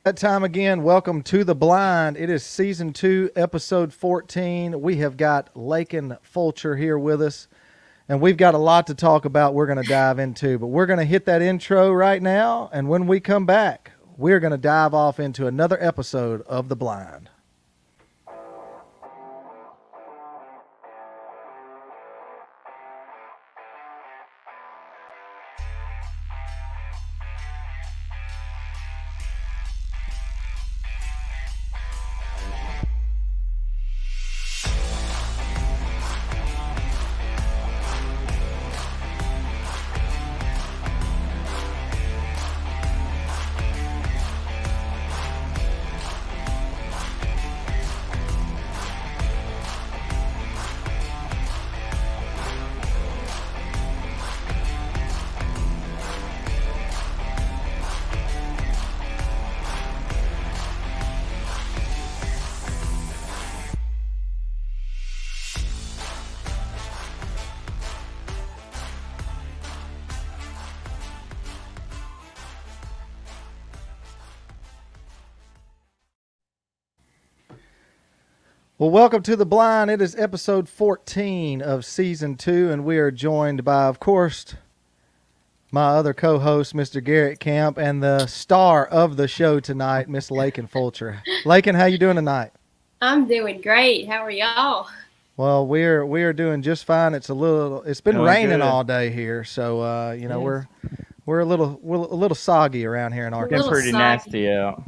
That time again. Welcome to The Blind. It is season 2, episode 14. We have got Laken Fulcher here with us, and we've got a lot to talk about we're going to dive into. But we're going to hit that intro right now, and when we come back, we're going to dive off into another episode of The Blind. Well, welcome to The Blind. It is episode 14 of season 2, and we are joined by, of course, my other co-host, Mr. Garrett Camp, and the star of the show tonight, Miss Laken Fulcher. Laken, how you doing tonight? I'm doing great. How are y'all? Well, we are doing just fine. It's been Doing raining good. all day here, so Yes. we're a little soggy around here in A Been Arkansas. little pretty soggy. nasty out.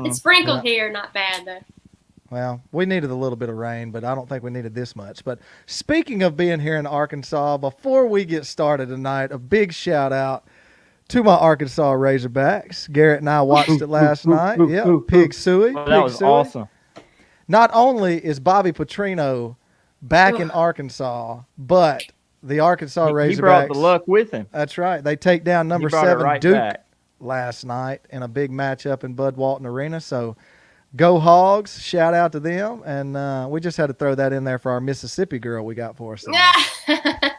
It's sprinkled Yeah. here, not bad though. Well, we needed a little bit of rain, but I don't think we needed this much. But speaking of being here in Arkansas, before we get started tonight, a big shout out to my Arkansas Razorbacks. Garrett and I watched it last night. Yep, Pig Suey. Well, Pig that was Suey. awesome. Not only is Bobby Petrino back in Ugh. Arkansas, but the Arkansas Razorbacks. He brought the luck with him. That's right. They take down number He brought it 7 right Duke back. last night in a big matchup in Bud Walton Arena. So go Hogs. Shout out to them. And we just had to throw that in there for our Mississippi girl we got for us tonight.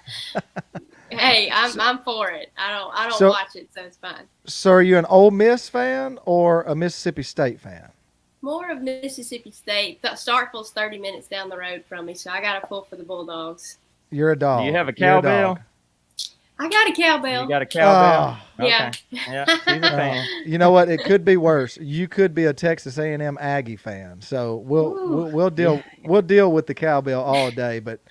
Hey, I'm for it. I don't So- watch it, so it's fine. So are you an Ole Miss fan or a Mississippi State fan? More of Mississippi State. Starkville's 30 minutes down the road from me, so I got to pull for the Bulldogs. You're a dog. Do you have a You're cowbell? dog. I got a cowbell. You got a cowbell? Yeah. Okay. Yeah, she's a fan. You know what? It could be worse. You could be a Texas A&M Aggie fan. So we'll deal with the cowbell all day, but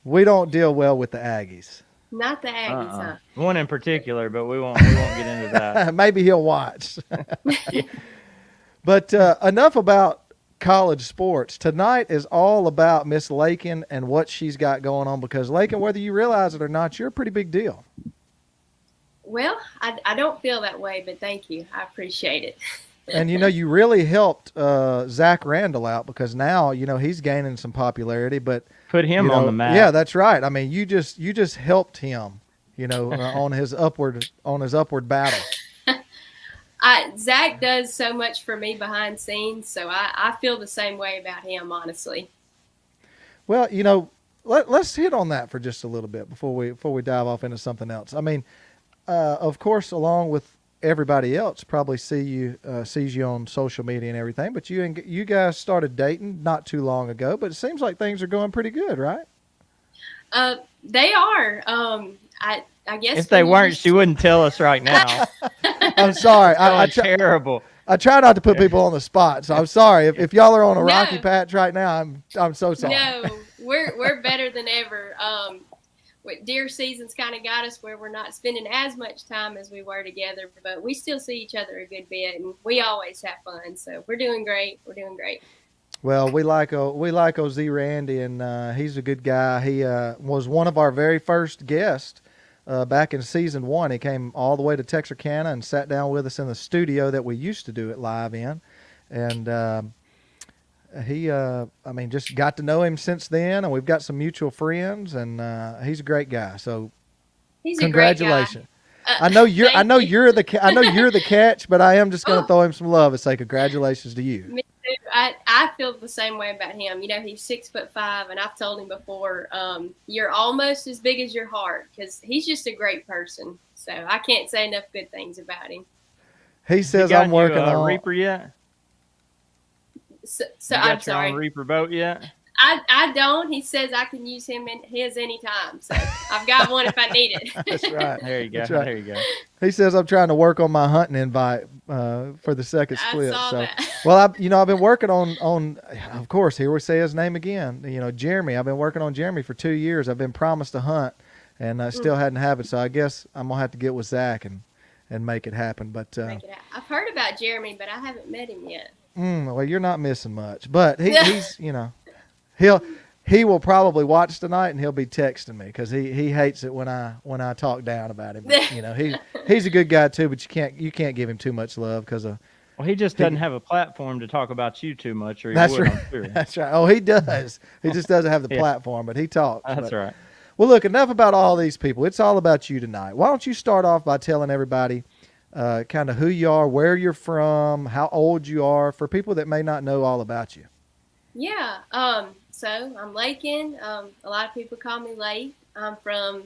we don't deal well with the Aggies. Not the Aggies, huh? One in particular, but we won't get into that. Maybe he'll watch. Yeah. But enough about college sports. Tonight is all about Miss Laken and what she's got going on, because Laken, whether you realize it or not, you're a pretty big deal. Well, I don't feel that way, but thank you. I appreciate it. And you really helped Zach Randall out, because now he's gaining some popularity. But Put him on the map. yeah, that's right. I mean, you just helped him, on his upward battle. Zach does so much for me behind scenes, so I feel the same way about him, honestly. Well, let's hit on that for just a little bit before we dive off into something else. I mean, of course, along with everybody else, probably sees you on social media and everything. But you guys started dating not too long ago, but it seems like things are going pretty good, right? They are. I guess If they weren't, she wouldn't tell us right now. I'm sorry. I Terrible. try not to put people on the spot, so I'm sorry if y'all are on a rocky patch right now. I'm so sorry. No, we're better than ever. Deer season's kind of got us where we're not spending as much time as we were together, but we still see each other a good bit, and we always have fun. So we're doing great. We're doing great. Well, we like OZ Randy, and he's a good guy. He was one of our very first guests back in season 1. He came all the way to Texarkana and sat down with us in the studio that we used to do it live in, and he, just got to know him since then, and we've got some mutual friends, and he's a great guy. So, He's congratulations! A great guy. I know you're Thank you. you're the catch, but I am just going to Oh. throw him some love and say congratulations to you. Me too. I feel the same way about him. He's 6'5", and I've told him before, you're almost as big as your heart, because he's just a great person. So I can't say enough good things about him. He He says got I'm you working a on. reaper yet? So You I'm got your own sorry. reaper boat yet? I don't. He says I can use him in his anytime. So I've got one if I need it. That's right. There you go. That's right. There you go. He says I'm trying to work on my hunting invite for the second I split. saw So, that. well, I've been working on. Of course, here we say his name again. Jeremy. I've been working on Jeremy for 2 years. I've been promised a hunt, and I still hadn't happened. So I guess I'm gonna have to get with Zach and make it happen. But Make it out. I've heard about Jeremy, but I haven't met him yet. well, you're not missing much. But he's he will probably watch tonight, and he'll be texting me because he hates it when I talk down about him. But, he's a good guy too, but you can't give him too much love because of. Well, he just doesn't have a platform to talk about you too much, or he That's would, right. I'm sure. That's right. Oh, he does. He just doesn't have the Yeah. platform, but he talks. That's right. Well, look, enough about all these people. It's all about you tonight. Why don't you start off by telling everybody kind of who you are, where you're from, how old you are, for people that may not know all about you. Yeah. So I'm Laken. A lot of people call me Lake. I'm from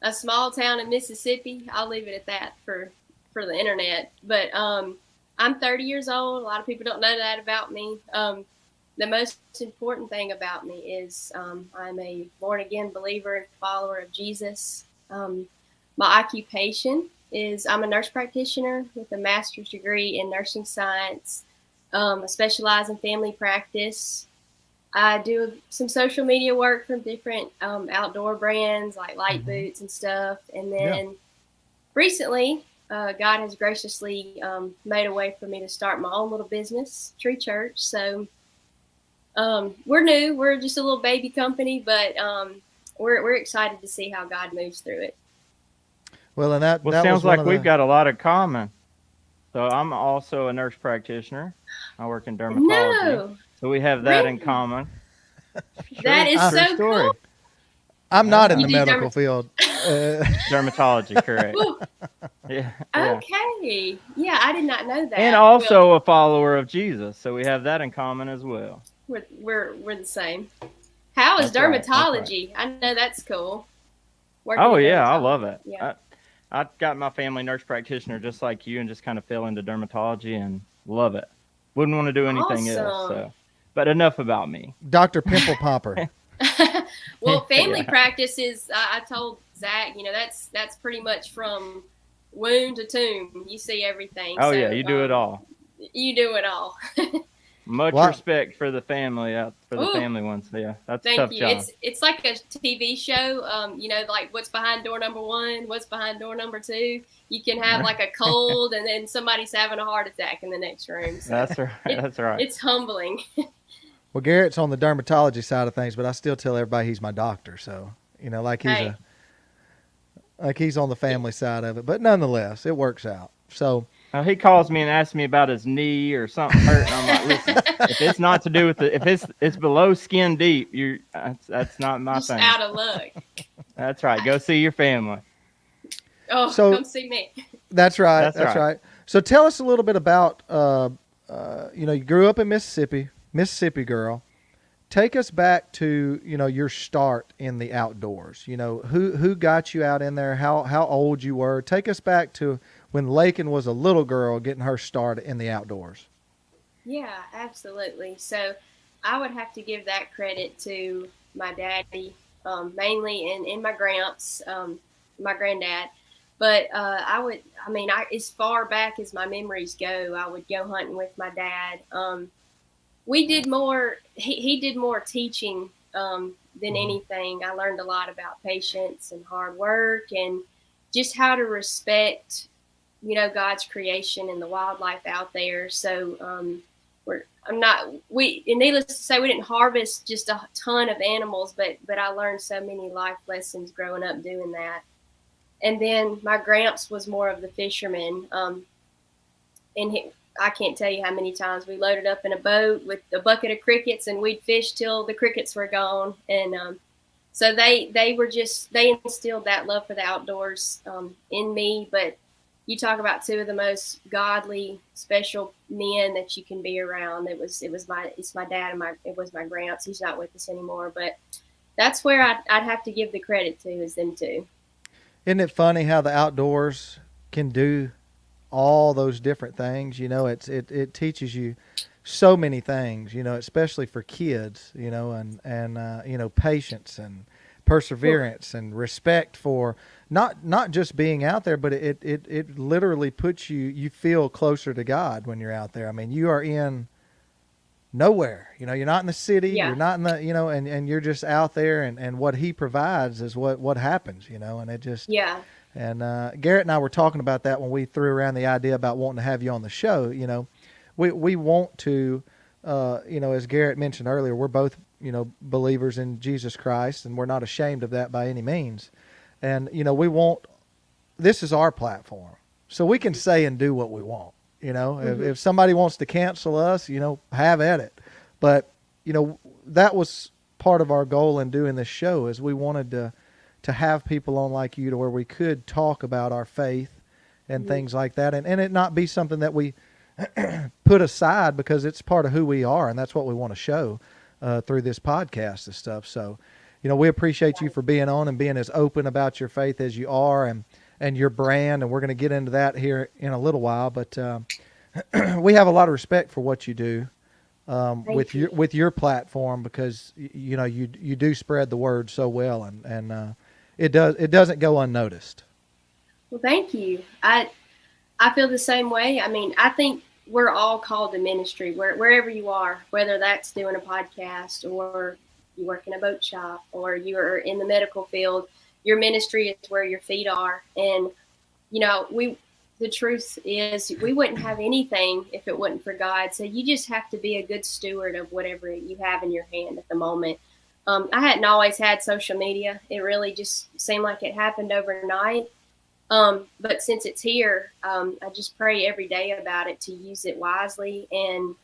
a small town in Mississippi. I'll leave it at that for the internet. But I'm 30 years old. A lot of people don't know that about me. The most important thing about me is I'm a born-again believer and follower of Jesus. My occupation is I'm a nurse practitioner with a master's degree in nursing science. I specialize in family practice. I do some social media work from different outdoor brands like Light Boots and stuff. And then recently, God has graciously made a way for me to start my own little business, Tree Church. So we're new. We're just a little baby company, but we're excited to see how God moves through it. Well, and that Sounds was like we've got a lot of common. So I'm also a nurse practitioner. I work in dermatology. No, So we have that in really? common. That is True so story. cool. I'm not in You the do medical field. Dermatology, correct. Ooh, Yeah. okay. Yeah, I did not know that. And also a follower of Jesus. So we have that in common as well. We're the same. How is That's right, that's dermatology? I know that's cool. Working Oh in yeah, I dermatology. love it. Yeah. I got my family nurse practitioner just like you, and just kind of fell into dermatology and love it. Wouldn't want to do anything else. Awesome. So, but enough about me. Dr. Pimple Popper. Well, family Yeah. practice is. I told Zach, that's pretty much from womb to tomb. You see everything. Oh so, yeah, you do it all. You do it all. Much Wow. respect for the family for the Ooh. family ones. Yeah, that's a Thank tough you. job. It's like a TV show. Like what's behind door number 1, what's behind door number 2. You can have like a cold, and then somebody's having a heart attack in the next room. So That's right. That's right. it's humbling. Well, Garrett's on the dermatology side of things, but I still tell everybody he's my doctor. So, like Hey. he's on the family side of it. But nonetheless, it works out. So, He calls me and asks me about his knee or something hurt, and I'm like, listen, if it's not to do with if it's below skin deep, that's not my Just thing. out of luck. That's right. Go see your family. Oh, So- come see me. that's right. That's That's right. right. So, tell us a little bit about, you grew up in Mississippi girl. Take us back to, your start in the outdoors. Who got you out in there? How old you were? Take us back to when Laken was a little girl getting her start in the outdoors. Yeah, absolutely. So I would have to give that credit to my daddy, mainly, and my my granddad. But as far back as my memories go, I would go hunting with my dad. We did more, he did more teaching than anything. I learned a lot about patience and hard work and just how to respect, God's creation and the wildlife out there. So needless to say, we didn't harvest just a ton of animals, but I learned so many life lessons growing up doing that. And then my gramps was more of the fisherman. I can't tell you how many times we loaded up in a boat with a bucket of crickets and we'd fish till the crickets were gone. And so they instilled that love for the outdoors in me. But you talk about two of the most godly, special men that you can be around. It's my dad and it was my gramps. He's not with us anymore, but that's where I'd have to give the credit to, is them two. Isn't it funny how the outdoors can do all those different things. It teaches you so many things, especially for kids, and patience and perseverance and respect for not just being out there, but it literally puts you feel closer to God when you're out there. I mean, you are in nowhere, you're not in the city, Yeah. you're not in the, and you're just out there, and what he provides is what happens, and it just, Yeah. and Garrett and I were talking about that when we threw around the idea about wanting to have you on the show. We want to, as Garrett mentioned earlier, we're both, believers in Jesus Christ, and we're not ashamed of that by any means. And, this is our platform, so we can say and do what we want. If somebody wants to cancel us, have at it. But, that was part of our goal in doing this show, is we wanted to have people on like you, to where we could talk about our faith and things like that, and it not be something that we put aside, because it's part of who we are, and that's what we want to show through this podcast and stuff. So, we appreciate you for being on and being as open about your faith as you are, and your brand, and we're going to get into that here in a little while. But we have a lot of respect for what you do with your platform, because you do spread the word so well, and it doesn't go unnoticed. Well, thank you. I feel the same way. I mean, I think we're all called to ministry, wherever you are, whether that's doing a podcast, or you work in a boat shop, or you're in the medical field. Your ministry is where your feet are. And, the truth is, we wouldn't have anything if it wasn't for God. So you just have to be a good steward of whatever you have in your hand at the moment. I hadn't always had social media. It really just seemed like it happened overnight. But since it's here, I just pray every day about it, to use it wisely. And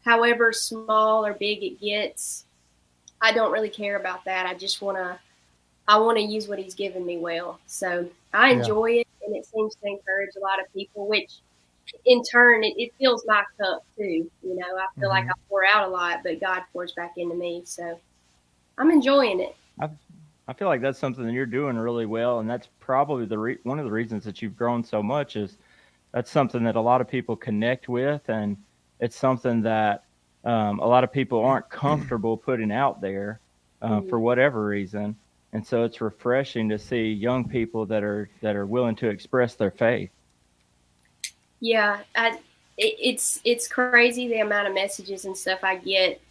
however small or big it gets, I don't really care about that. I just want to use what he's given me well. So I enjoy it, and it seems to encourage a lot of people, which in turn, it fills my cup too. I feel like I pour out a lot, but God pours back into me. So I'm enjoying it. I feel like that's something that you're doing really well, and that's probably one of the reasons that you've grown so much. Is that's something that a lot of people connect with, and it's something that a lot of people aren't comfortable putting out there for whatever reason. And so it's refreshing to see young people that are willing to express their faith. Yeah, it's crazy the amount of messages and stuff I get.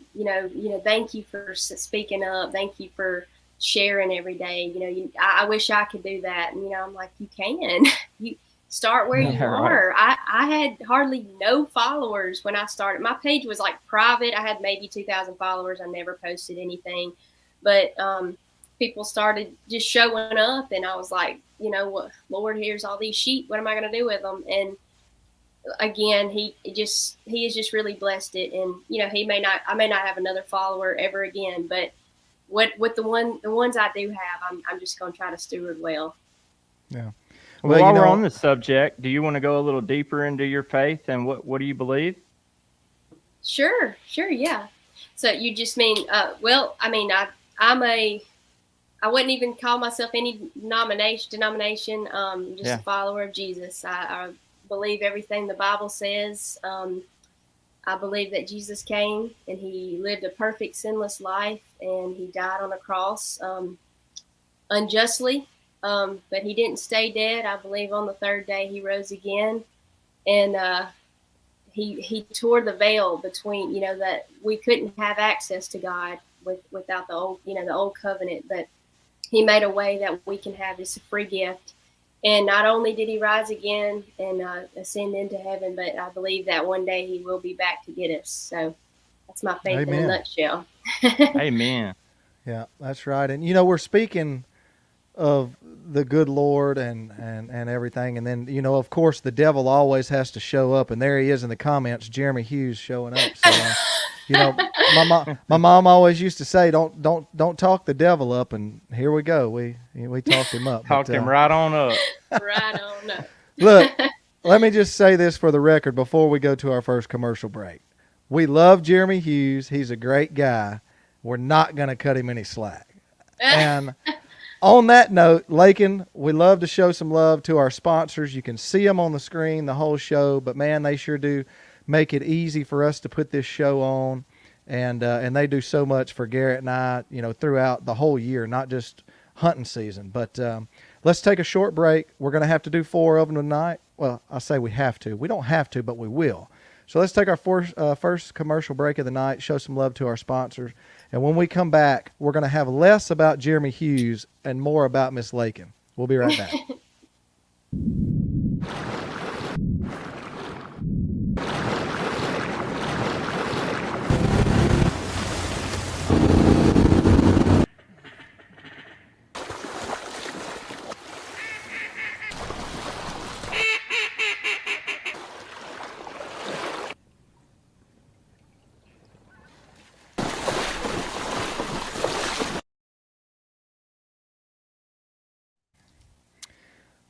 Thank you for speaking up. Thank you for sharing every day. I wish I could do that. And, I'm like, you can. You start where you are. I had hardly no followers when I started. My page was like private. I had maybe 2,000 followers. I never posted anything, but people started just showing up, and I was like, what, Lord, here's all these sheep. What am I going to do with them? And again, he has just really blessed it. And, I may not have another follower ever again, but what the ones I do have, I'm just going to try to steward well. Yeah. Well, while we're on the subject, do you want to go a little deeper into your faith and what do you believe? Sure. Yeah. So you just mean, I wouldn't even call myself any denomination. Just a follower of Jesus. I believe everything the Bible says. I believe that Jesus came and he lived a perfect, sinless life, and he died on a cross unjustly, but he didn't stay dead. I believe on the third day he rose again, and he tore the veil between, that we couldn't have access to God without the old covenant, but he made a way that we can have this free gift. And not only did he rise again and ascend into heaven, but I believe that one day he will be back to get us. So that's my faith in a nutshell. Amen. Yeah, that's right. And, we're speaking of the good Lord and everything. And then, of course, the devil always has to show up. And there he is in the comments, Jeremy Hughes showing up. So, my mom always used to say, don't talk the devil up. And here we go. We talked him up. Talked him right on up. Right on up. Look, let me just say this for the record before we go to our first commercial break. We love Jeremy Hughes. He's a great guy. We're not going to cut him any slack. And On that note, Laken, we love to show some love to our sponsors. You can see them on the screen the whole show, but man, they sure do make it easy for us to put this show on, and they do so much for Garrett and I, throughout the whole year, not just hunting season. But let's take a short break. We're going to have to do 4 of them tonight. Well, I say we have to. We don't have to, but we will. So let's take our first commercial break of the night, show some love to our sponsors. And when we come back, we're going to have less about Jeremy Hughes and more about Miss Laken. We'll be right back.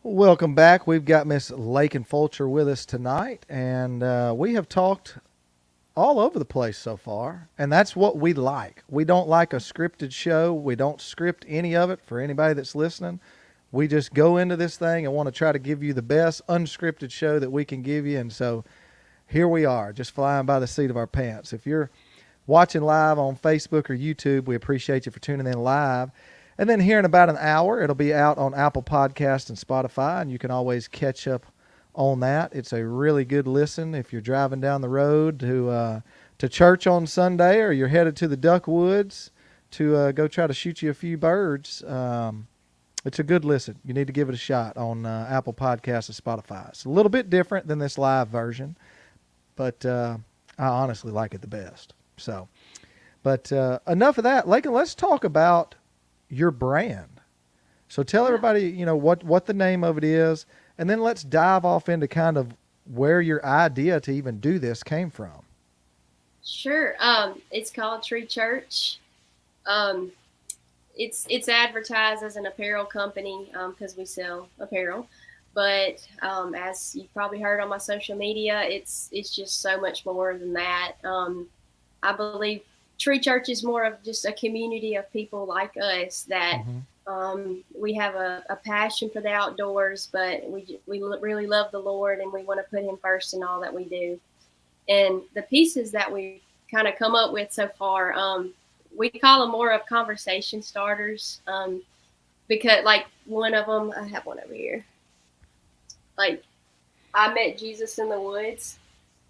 Welcome back. We've got Miss Laken Fulcher with us tonight, and we have talked all over the place so far, and that's what we like. We don't like a scripted show. We don't script any of it for anybody that's listening. We just go into this thing and want to try to give you the best unscripted show that we can give you, and so here we are, just flying by the seat of our pants. If you're watching live on Facebook or YouTube, we appreciate you for tuning in live. And then here in about an hour, it'll be out on Apple Podcasts and Spotify, and you can always catch up on that. It's a really good listen if you're driving down the road to church on Sunday, or you're headed to the Duck Woods to go try to shoot you a few birds. It's a good listen. You need to give it a shot on Apple Podcasts and Spotify. It's a little bit different than this live version, but I honestly like it the best. So, but enough of that. Laken, let's talk about your brand. So tell everybody, what the name of it is, and then let's dive off into kind of where your idea to even do this came from. Sure. It's called Tree Church. It's advertised as an apparel company because we sell apparel. But as you've probably heard on my social media, it's just so much more than that. I believe Tree Church is more of just a community of people like us that we have a passion for the outdoors, but we really love the Lord, and we want to put him first in all that we do. And the pieces that we've kind of come up with so far, we call them more of conversation starters because, like, one of them, I have one over here. Like, I met Jesus in the woods.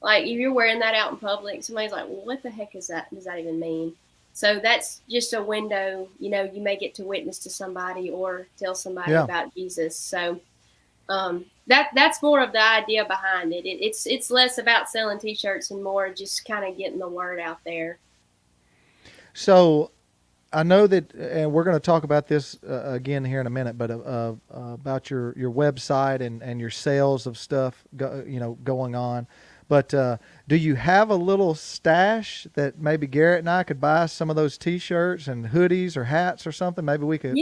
Like, if you're wearing that out in public, somebody's like, well, what the heck is that? Does that even mean? So that's just a window, you may get to witness to somebody or tell somebody about Jesus. So that's more of the idea behind it. It's less about selling T-shirts and more just kind of getting the word out there. So I know that, and we're going to talk about this again here in a minute, but about your website and your sales of stuff, going on. But do you have a little stash that maybe Garrett and I could buy some of those T-shirts and hoodies or hats or something? Maybe we could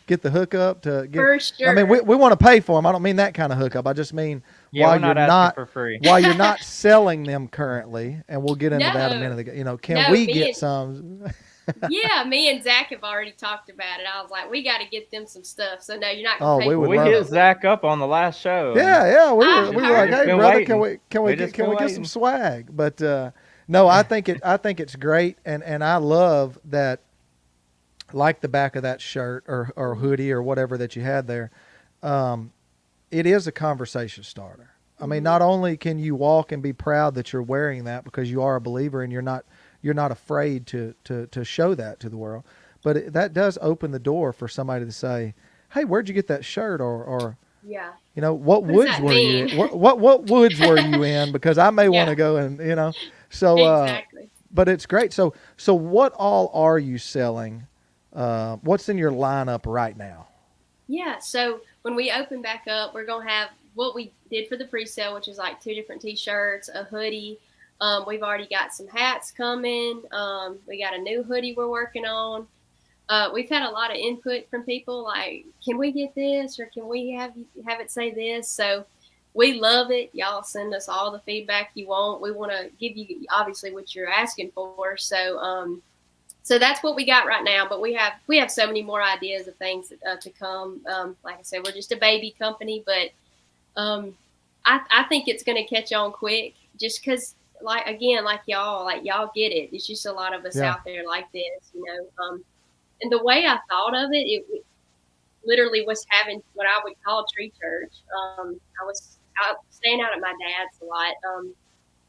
get the hookup to get. For sure. I mean, we want to pay for them. I don't mean that kind of hookup. I just mean while you're not for free. while you're not selling them currently, and we'll get into that in a minute. Can we get some? Yeah, me and Zach have already talked about it. I was like, we got to get them some stuff. So no, you're not going to pay for it. We hit Zach up on the last show. Yeah, we were like, hey brother, can we get some swag? But no, I think it's great, and I love that, like the back of that shirt or hoodie or whatever that you had there. It is a conversation starter. I mean, not only can you walk and be proud that you're wearing that because you are a believer and you're not afraid to show that to the world, but that does open the door for somebody to say, hey, where'd you get that shirt? Or what woods were you in? What woods were you in? Because I may want to go and, so, exactly. But it's great. So what all are you selling? What's in your lineup right now? Yeah. So when we open back up, we're going to have what we did for the pre-sale, which is like 2 different T-shirts, a hoodie. We've already got some hats coming. We got a new hoodie we're working on. We've had a lot of input from people like, can we get this, or can we have it say this? So we love it. Y'all send us all the feedback you want. We want to give you obviously what you're asking for. So So that's what we got right now. But we have so many more ideas of things to come. Like I said, we're just a baby company, but I think it's going to catch on quick just because, like, again, like y'all get it. It's just a lot of us Yeah. out there like this, you know. And the way I thought of it, it literally was having what I would call tree church. I was out staying out at my dad's a lot.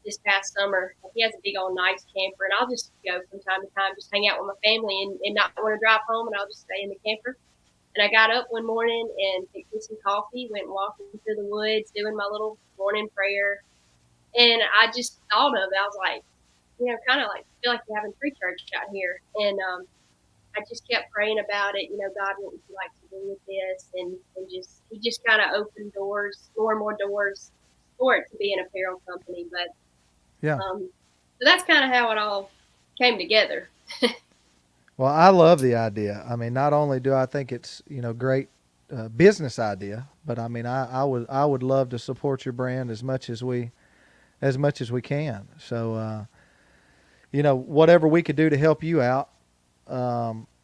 This past summer, he has a big old nice camper, and I'll just go from time to time, just hang out with my family and not want to drive home, and I'll just stay in the camper. And I got up one morning and picked me some coffee, went walking through the woods, doing my little morning prayer. And I just thought of it. I was like, you know, kind of like feel like you're having free church out here. And I just kept praying about it. You know, God, what would you like to do with this? And just he just kind of opened doors, more and more doors for it to be an apparel company. But Yeah. so that's kind of how it all came together. Well, I love the idea. I mean, not only do I think it's, great business idea, but I mean, I would love to support your brand as much as we can. So, whatever we could do to help you out.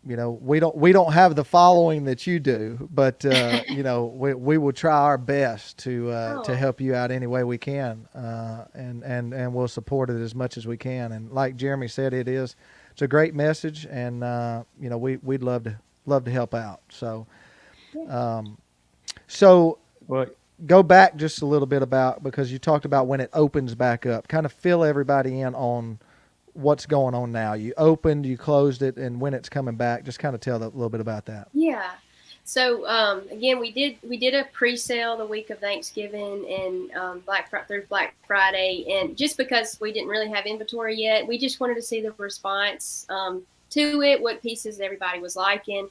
We don't have the following that you do, but we will try our best to Oh, help you out any way we can, and we'll support it as much as we can. And like Jeremy said, it's a great message, and we'd love to help out. So, um, so Well, go back just a little bit about, because you talked about when it opens back up. Kind of fill everybody in on what's going on now. You opened, you closed it, and when it's coming back. Just kind of tell a little bit about that. yeah. So again, we did a pre-sale the week of Thanksgiving and through Black Friday, and just because we didn't really have inventory yet, we just wanted to see the response to it, what pieces everybody was liking,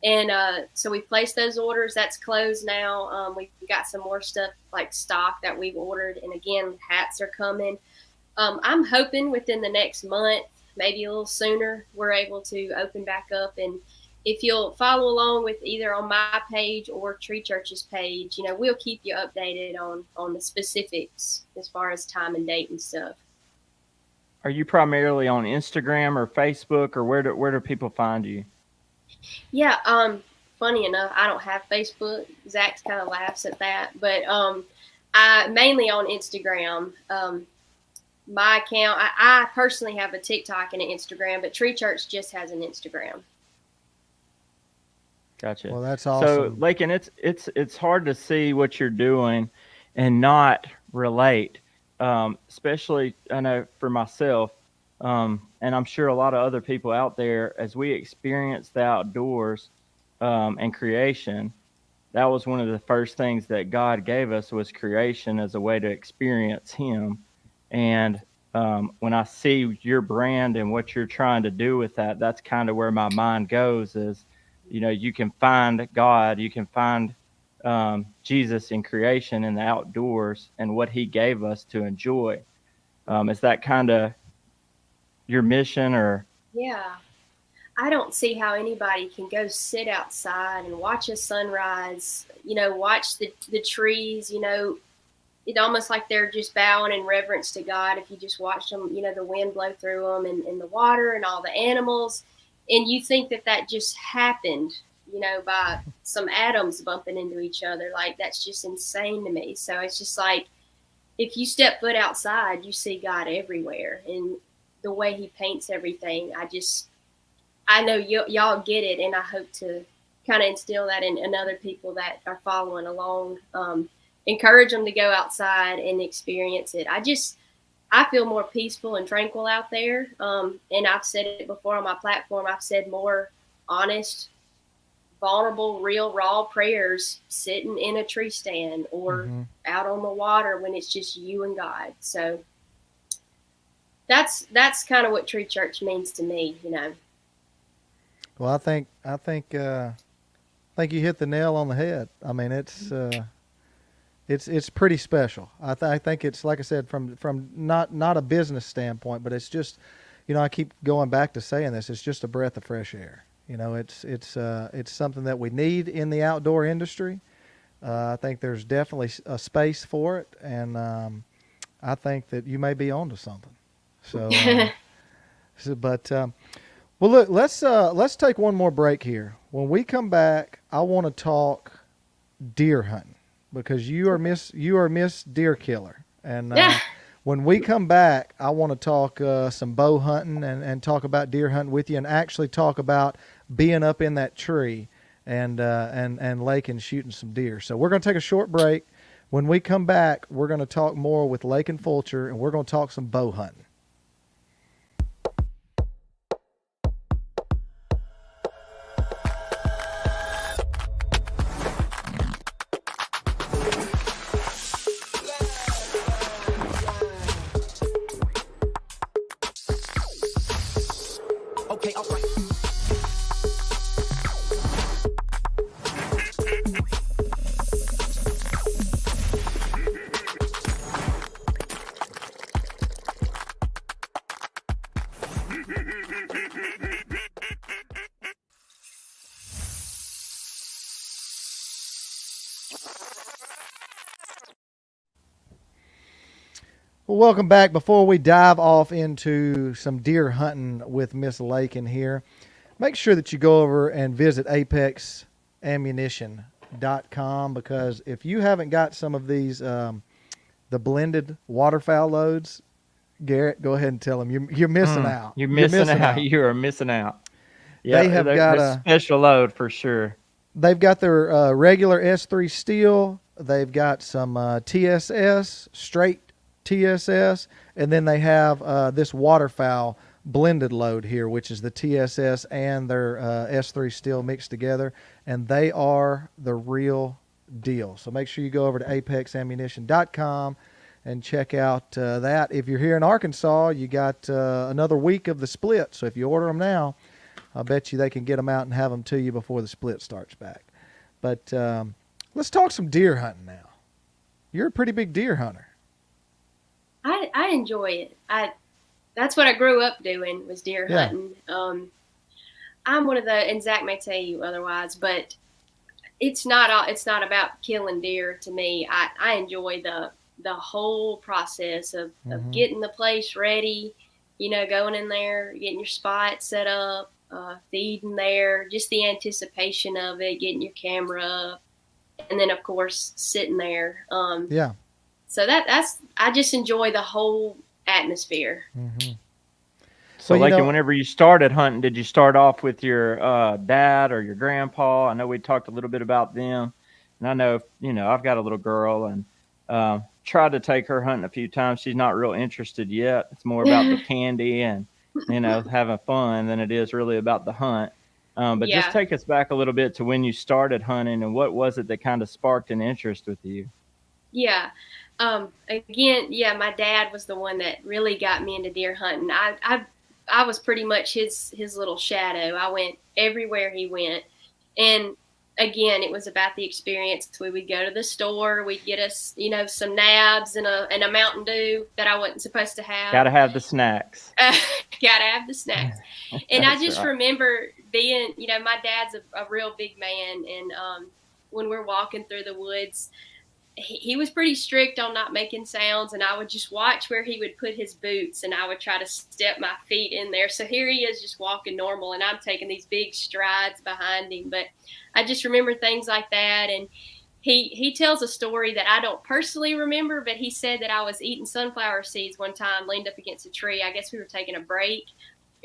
and so we placed those orders. That's closed now. We've got some more stuff like stock that we've ordered, and again, hats are coming. I'm hoping within the next month, maybe a little sooner, we're able to open back up. And if you'll follow along with either on my page or Tree Church's page, we'll keep you updated on the specifics as far as time and date and stuff. are you primarily on Instagram or Facebook, or where do people find you? Yeah. Funny enough, I don't have Facebook. Zach kind of laughs at that, but I mainly on Instagram. My account, I personally have a TikTok and an Instagram, but Tree Church just has an Instagram. Gotcha. Well, that's So, awesome. Lakin, it's hard to see what you're doing and not relate. Especially, I know for myself, and I'm sure a lot of other people out there, as we experience the outdoors and creation. That was one of the first things that God gave us, was creation as a way to experience Him. And when I see your brand and what you're trying to do with that, that's kind of where my mind goes. Is, you can find God, you can find Jesus in creation and the outdoors and what He gave us to enjoy. Is that kind of your mission, or? Yeah. I don't see how anybody can go sit outside and watch a sunrise, watch the trees, it's almost like they're just bowing in reverence to God. If you just watch them, the wind blow through them and the water and all the animals. And you think that just happened, by some atoms bumping into each other. Like, that's just insane to me. So it's just like, if you step foot outside, you see God everywhere. And the way He paints everything, I know y'all get it, and I hope to kind of instill that in other people that are following along. Encourage them to go outside and experience it. I feel more peaceful and tranquil out there. And I've said it before on my platform. I've said more honest, vulnerable, real, raw prayers sitting in a tree stand or Hmm. out on the water when it's just you and God. So that's kind of what Tree Church means to me. Well, I think you hit the nail on the head. I mean, it's pretty special. I think it's, like I said, from not a business standpoint, but it's just, I keep going back to saying this. It's just a breath of fresh air. It's something that we need in the outdoor industry. I think there's definitely a space for it, and I think that you may be onto something. So, but Well, look, let's take one more break here. When we come back, I want to talk deer hunting because you are Miss Deer Killer, and Yeah. when we come back, I want to talk some bow hunting and talk about deer hunting with you, and actually talk about being up in that tree and lake and shooting some deer. So we're going to take a short break. When we come back, we're going to talk more with Laken Fulcher, and we're going to talk some bow hunting. Okay, all right. Well, welcome back. Before we dive off into some deer hunting with Miss Laken here, make sure that you go over and visit apexammunition.com, because if you haven't got some of these, the blended waterfowl loads, Garrett, go ahead and tell them you're missing out. You're missing out. You are missing out. Yeah, They have got a special load for sure. They've got their regular S3 steel. They've got some TSS, straight TSS, and then they have this waterfowl blended load here, which is the TSS and their S3 steel mixed together, and they are the real deal. So make sure you go over to apexammunition.com and check out that. If you're here in Arkansas, you got another week of the split, so if you order them now, I bet you they can get them out and have them to you before the split starts back. But let's talk some deer hunting now. You're a pretty big deer hunter. I enjoy it. That's what I grew up doing, was deer Yeah. hunting. I'm one of the, and Zach may tell you otherwise, but it's not about killing deer to me. I enjoy the whole process of Mhm. getting the place ready, going in there, getting your spot set up, feeding there, just the anticipation of it, getting your camera up, and then of course sitting there. Yeah. So I just enjoy the whole atmosphere. Mm-hmm. So, Well, like, whenever you started hunting, did you start off with your dad or your grandpa? I know we talked a little bit about them, and I know, I've got a little girl, and tried to take her hunting a few times. She's not real interested yet. It's more about the candy and, having fun than it is really about the hunt. But Yeah. just take us back a little bit to when you started hunting, and what was it that kind of sparked an interest with you? Yeah. Again, yeah, my dad was the one that really got me into deer hunting. I was pretty much his little shadow. I went everywhere he went. And again, it was about the experience. We would go to the store, we'd get us, some nabs and a Mountain Dew that I wasn't supposed to have. Gotta have the snacks. Gotta have the snacks. And I just right. remember being, my dad's a real big man. And when we're walking through the woods, he was pretty strict on not making sounds, and I would just watch where he would put his boots, and I would try to step my feet in there. So here he is just walking normal, and I'm taking these big strides behind him. But I just remember things like that. And he tells a story that I don't personally remember, but he said that I was eating sunflower seeds one time, leaned up against a tree. I guess we were taking a break,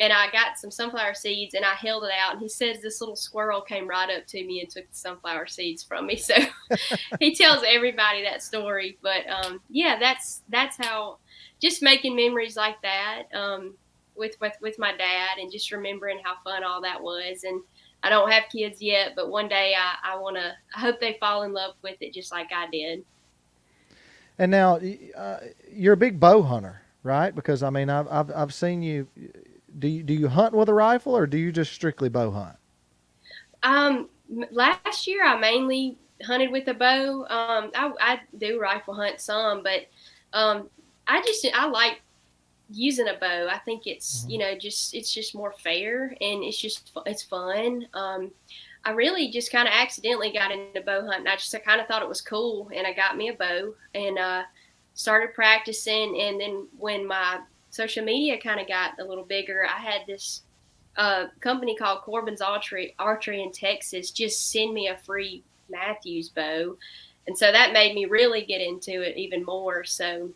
and I got some sunflower seeds, and I held it out, and he says this little squirrel came right up to me and took the sunflower seeds from me. So he tells everybody that story. But yeah, that's how, just making memories like that with my dad, and just remembering how fun all that was. And I don't have kids yet, but one day I hope they fall in love with it just like I did. And now you're a big bow hunter, right? Because I mean, I've seen you. Do you hunt with a rifle, or do you just strictly bow hunt? Last year I mainly hunted with a bow. I do rifle hunt some, but I like using a bow. I think it's it's just more fair, and it's fun. I really just kind of accidentally got into bow hunting. I kind of thought it was cool, and I got me a bow and started practicing. And then when my social media kind of got a little bigger, I had this a company called Corbin's Archery in Texas just send me a free Matthews bow. And so that made me really get into it even more. So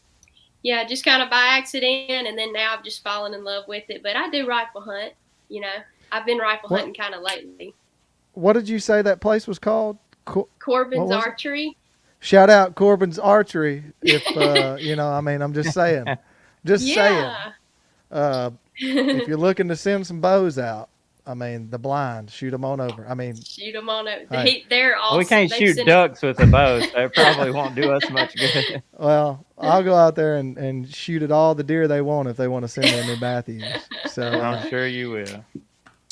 yeah, just kind of by accident, and then now I've just fallen in love with it. But I do rifle hunt. You know, I've been rifle What hunting kind of lately. what did you say that place was called? What Corbin's was it? Archery. Shout out Corbin's Archery. If I mean, I'm just saying. Yeah. Uh, if you're looking to send some bows out, I mean, the blind, shoot them on over. I mean, Shoot them on it. hey, They're Well, we awesome. can't They've shoot sent us. ducks with a bow, so it probably won't do us much good. well, I'll go out there and shoot at all the deer they want if they want to send me a new Matthews. So, I'm sure you will.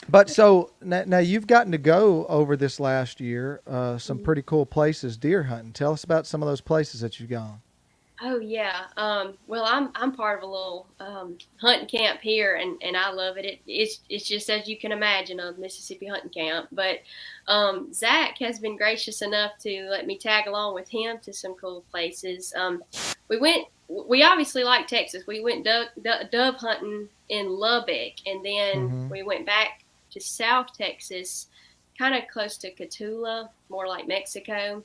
but so now you've gotten to go over this last year, some pretty cool places deer hunting. Tell us about some of those places that you've gone. Oh yeah. Well, I'm part of a little hunting camp here, and I love it. It's just as you can imagine a Mississippi hunting camp. But Zach has been gracious enough to let me tag along with him to some cool places. We went. We obviously like Texas. We went dove hunting in Lubbock, and then Hmm. we went back to South Texas, kind of close to Catula, more like Mexico.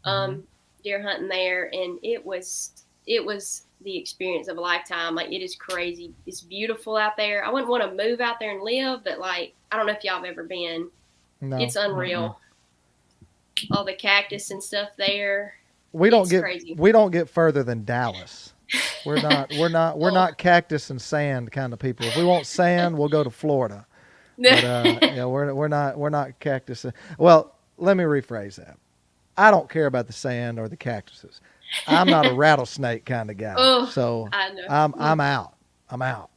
Hmm. Deer hunting there, and it was the experience of a lifetime. Like, it is crazy. It's beautiful out there. I wouldn't want to move out there and live, but like, I don't know if y'all have ever been. No, It's unreal. All the cactus and stuff there. we don't It's get crazy. we don't get further than Dallas. We're not cactus and sand kind of people. If we want sand, we'll go to Florida. But yeah, we're not cactus. Well, let me rephrase that. I don't care about the sand or the cactuses. I'm not a rattlesnake kind of guy. Oh, So I know. I'm out. I'm out.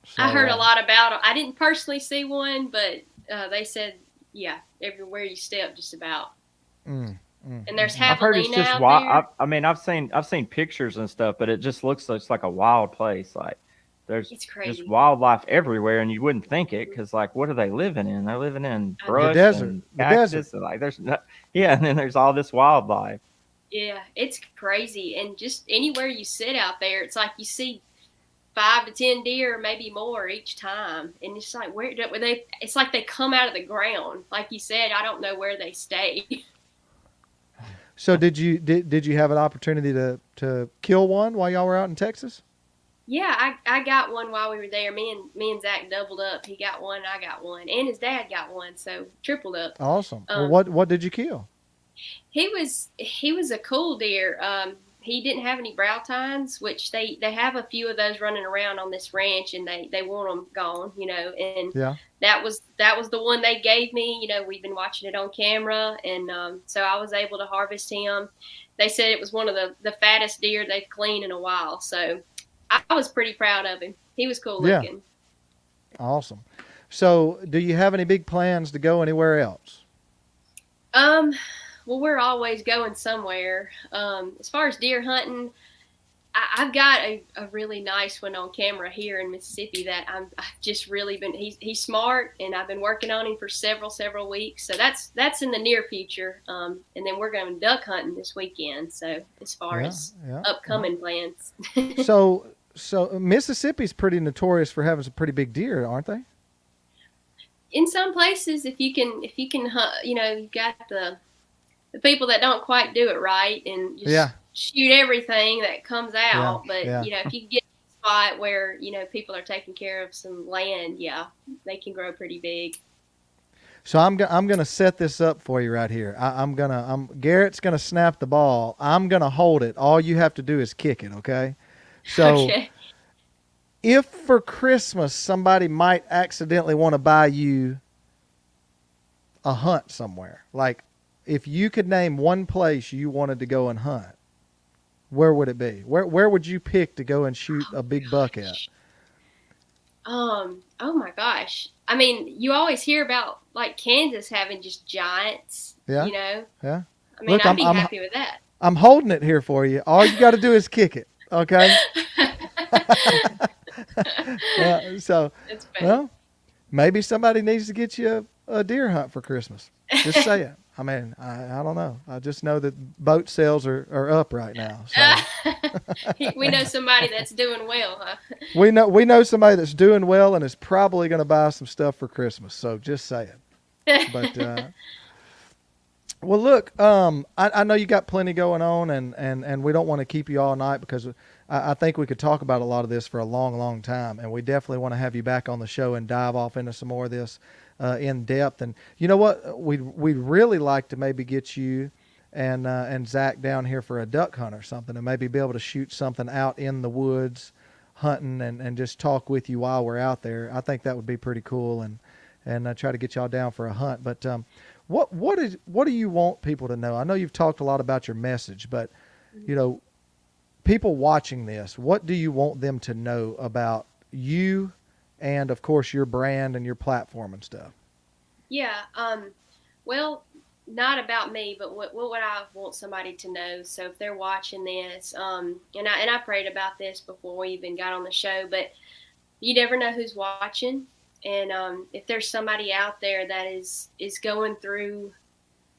So I heard a lot about them. I didn't personally see one, but they said, yeah, everywhere you step, just about. mm, And there's I've heard it's javelina just out wild. there. I mean, I've seen pictures and stuff, but it just looks like a wild place. Like there's It's just crazy. wildlife everywhere, and you wouldn't think it because like what are they living in? They're living in I know. the brush desert. and The desert. cactus, and like there's not, yeah, and then there's all this wildlife. Yeah, it's crazy. And just anywhere you sit out there, it's like you see 5 to 10 deer, maybe more each time. And it's like, where do they? It's like they come out of the ground. Like you said, I don't know where they stay. So did you have an opportunity to kill one while y'all were out in Texas? Yeah, I got one while we were there. Me and Zach doubled up. He got one, I got one, and his dad got one, so tripled up. Awesome. Well, Um, what did you kill? he was a cool deer. He didn't have any brow tines, which they have a few of those running around on this ranch, and they want them gone, And Yeah. that was the one they gave me. We've been watching it on camera, and so I was able to harvest him. They said it was one of the fattest deer they've cleaned in a while, so I was pretty proud of him. He was cool Yeah. looking. Awesome. So do you have any big plans to go anywhere else? Um, well, we're always going somewhere. As far as deer hunting, I've got a really nice one on camera here in Mississippi that I've just really been. He's smart, and I've been working on him for several weeks. So that's in the near future. And then we're going duck hunting this weekend. So as far Yeah. as Yeah. upcoming plans, So Mississippi's pretty notorious for having some pretty big deer, aren't they? in some places, if you can hunt, you've got the people that don't quite do it right and just Yeah. shoot everything that comes out. But Yeah. if you get a spot where people are taking care of some land, yeah, they can grow pretty big. So I'm gonna set this up for you right here. Garrett's gonna snap the ball. I'm gonna hold it. All you have to do is kick it. Okay. So Okay. if for Christmas somebody might accidentally want to buy you a hunt somewhere, like if you could name one place you wanted to go and hunt, where would it be? Where would you pick to go and shoot a big buck at? Oh my gosh. I mean, you always hear about like Kansas having just giants. Yeah. Yeah. I mean, Look, I'd be happy with that. I'm holding it here for you. All you got to do is kick it. Okay. Yeah. So, It's funny. well, maybe somebody needs to get you a deer hunt for Christmas. Just saying. I mean, I don't know. I just know that boat sales are up right now. So We know somebody that's doing well, huh? we know somebody that's doing well and is probably going to buy some stuff for Christmas. So just saying. But well, look, I know you got plenty going on, and we don't want to keep you all night because I think we could talk about a lot of this for a long, long time, and we definitely want to have you back on the show and dive off into some more of this in depth. And you know what? We'd really like to maybe get you and Zach down here for a duck hunt or something, and maybe be able to shoot something out in the woods, hunting, and just talk with you while we're out there. I think that would be pretty cool, and try to get y'all down for a hunt. But what do you want people to know? I know you've talked a lot about your message, but you know, people watching this, what do you want them to know about you and of course your brand and your platform and stuff? Yeah. Well, not about me, but what would I want somebody to know? So if they're watching this, and I prayed about this before we even got on the show, but you never know who's watching, and if there's somebody out there that is going through,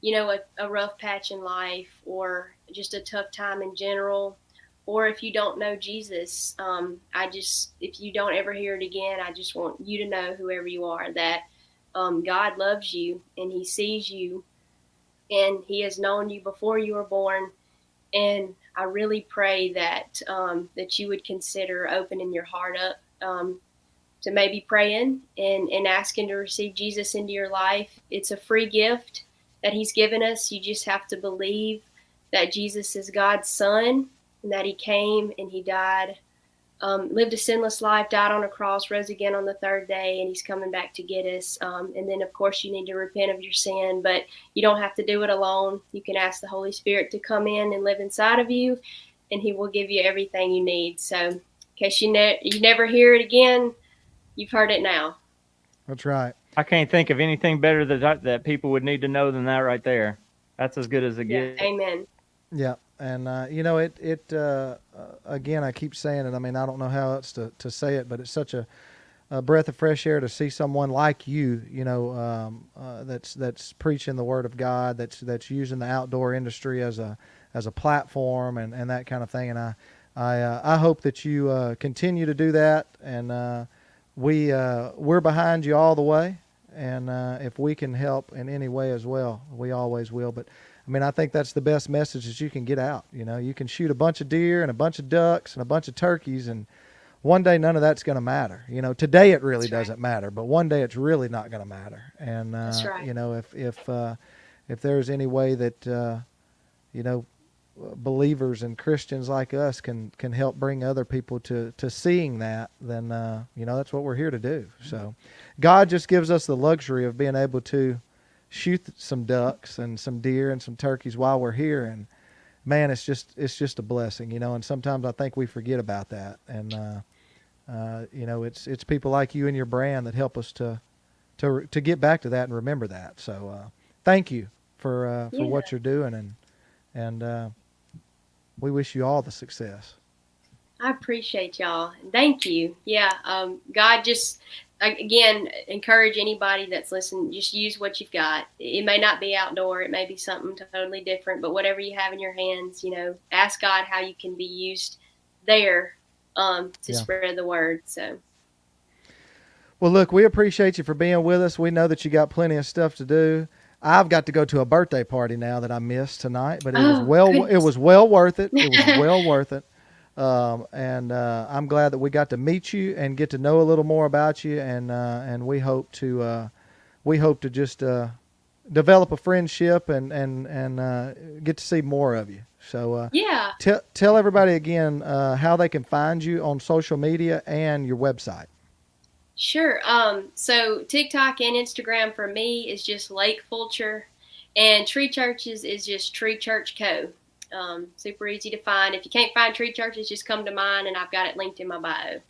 a rough patch in life, or just a tough time in general, or if you don't know Jesus, if you don't ever hear it again, I just want you to know, whoever you are, that God loves you and He sees you, and He has known you before you were born. And I really pray that that you would consider opening your heart up, to maybe praying and asking to receive Jesus into your life. It's a free gift that He's given us. You just have to believe that Jesus is God's Son, and that He came and He died, lived a sinless life, died on a cross, rose again on the third day, and He's coming back to get us. And then, of course, you need to repent of your sin, but you don't have to do it alone. You can ask the Holy Spirit to come in and live inside of you, and He will give you everything you need. So in case you never hear it again, you've heard it now. That's right. I can't think of anything better that people would need to know than that right there. That's as good as it Yeah. gets. Amen. Yeah. And, again, I keep saying it. I mean, I don't know how else to say it, but it's such a breath of fresh air to see someone like you, that's preaching the word of God, that's using the outdoor industry as a platform and that kind of thing. And I hope that you continue to do that. And we're behind you all the way. And if we can help in any way as well, we always will. But I mean, I think that's the best message that you can get out. You can shoot a bunch of deer and a bunch of ducks and a bunch of turkeys, and one day none of that's going to matter. Today it really doesn't matter, but one day it's really not going to matter. And That's right. If there's any way that believers and Christians like us can help bring other people to seeing that, then that's what we're here to do. So God just gives us the luxury of being able to shoot some ducks and some deer and some turkeys while we're here, and man, it's just a blessing, and sometimes I think we forget about that. And it's people like you and your brand that help us to get back to that and remember that. So thank you for what you're doing, and we wish you all the success. I appreciate y'all. Thank you. Yeah. God just, again, encourage anybody that's listening, just use what you've got. It may not be outdoor. It may be something totally different, but whatever you have in your hands, ask God how you can be used there to spread the word. So. Well, look, we appreciate you for being with us. We know that you got plenty of stuff to do. I've got to go to a birthday party now that I missed tonight, but it was well worth it. It was well worth it. And I'm glad that we got to meet you and get to know a little more about you, and we hope to just develop a friendship and get to see more of you. So tell everybody again how they can find you on social media and your website. Sure. So TikTok and Instagram for me is just Laken Fulcher, and Tree Churches is just Tree Church Co. Super easy to find. If you can't find Tree Churches, just come to mine, and I've got it linked in my bio.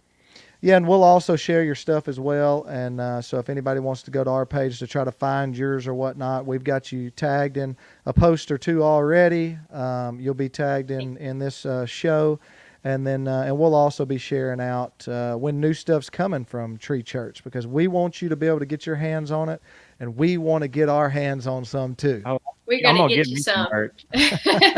Yeah, and we'll also share your stuff as well. And so if anybody wants to go to our page to try to find yours or whatnot, we've got you tagged in a post or two already. You'll be tagged in this show. And then and we'll also be sharing out when new stuff's coming from Tree Church, because we want you to be able to get your hands on it, and we want to get our hands on some too. Oh, We're I'm gonna gonna get get you me some some. merch.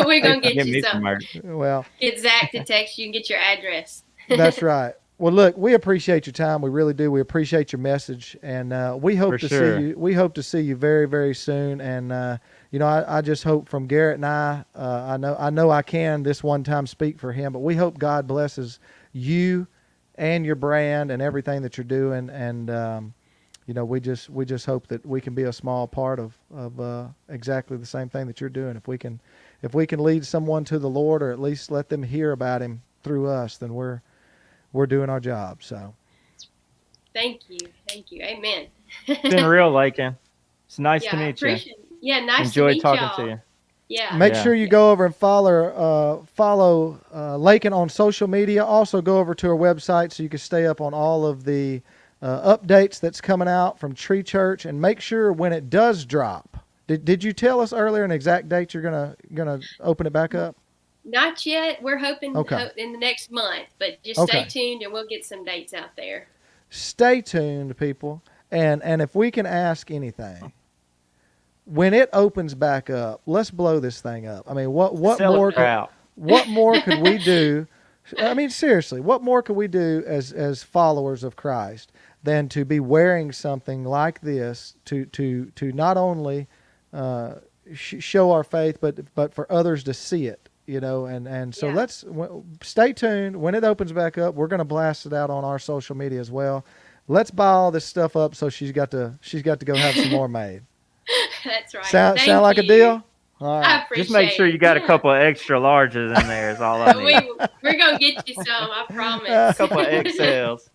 We're gonna get Get you me some some. merch. Well, Get Zach to text you and get your address. that's right. Well, look, we appreciate your time. We really do. We appreciate your message, and we hope For to sure. see you. We hope to see you very, very soon. And I just hope from Garrett and I know I can this one time speak for him, but we hope God blesses you and your brand and everything that you're doing. And we just hope that we can be a small part of exactly the same thing that you're doing. If we can lead someone to the Lord, or at least let them hear about Him through us, then we're doing our job. So Thank you. Amen. It's been real, Laken. It's nice to Yeah, I meet you. appreciate it. Yeah, nice to Enjoyed meet talking y'all. to you. Yeah. make Yeah. sure you go over and follow Laken on social media. Also go over to our website so you can stay up on all of the updates that's coming out from Tree Church, and make sure when it does drop. Did you tell us earlier an exact date you're gonna open it back up? Not yet. We're hoping Okay. in the next month, but just stay Okay. tuned and we'll get some dates out there. Stay tuned, people. And if we can ask anything, when it opens back up, let's blow this thing up. I mean, what Sell more it out. what more could we do? I mean, seriously, what more could we do as followers of Christ than to be wearing something like this to not only show our faith, but for others to see it, and so Yeah. let's stay tuned. When it opens back up, we're going to blast it out on our social media as well. Let's buy all this stuff up so she's got to go have some more made. That's right. Sound Thank like a you. deal? All I right. appreciate Just make sure you got a Yeah. couple of extra larges in there is all I need. We're gonna get you some. I promise. A couple of XLs.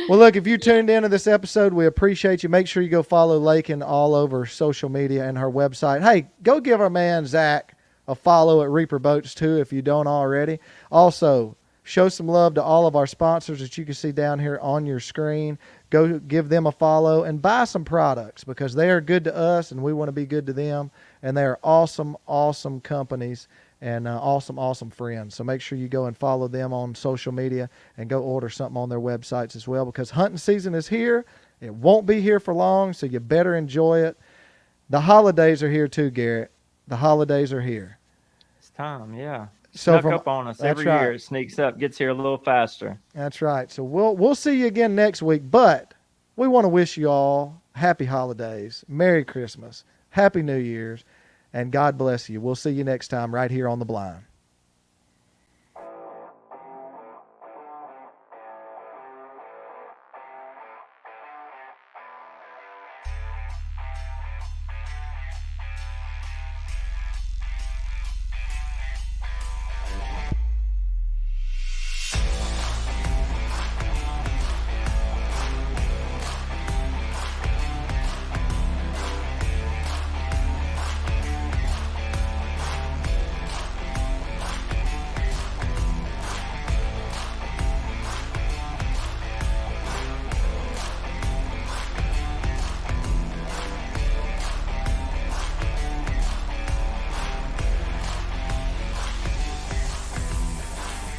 Well, look, if you tuned into this episode, we appreciate you. Make sure you go follow Laken all over social media and her website. Hey, go give our man Zach a follow at Reaper Boats too if you don't already. Also, show some love to all of our sponsors that you can see down here on your screen. Go give them a follow and buy some products because they are good to us and we want to be good to them. And they are awesome, awesome companies and awesome, awesome friends. So make sure you go and follow them on social media and go order something on their websites as well, because hunting season is here. It won't be here for long, so you better enjoy it. The holidays are here too, Garrett. The holidays are here. It's time, yeah. So Snuck up on us that's every right. year. It sneaks up, gets here a little faster. That's right. So we'll see you again next week, but we want to wish you all happy holidays, Merry Christmas, Happy New Year's, and God bless you. We'll see you next time right here on The Blind.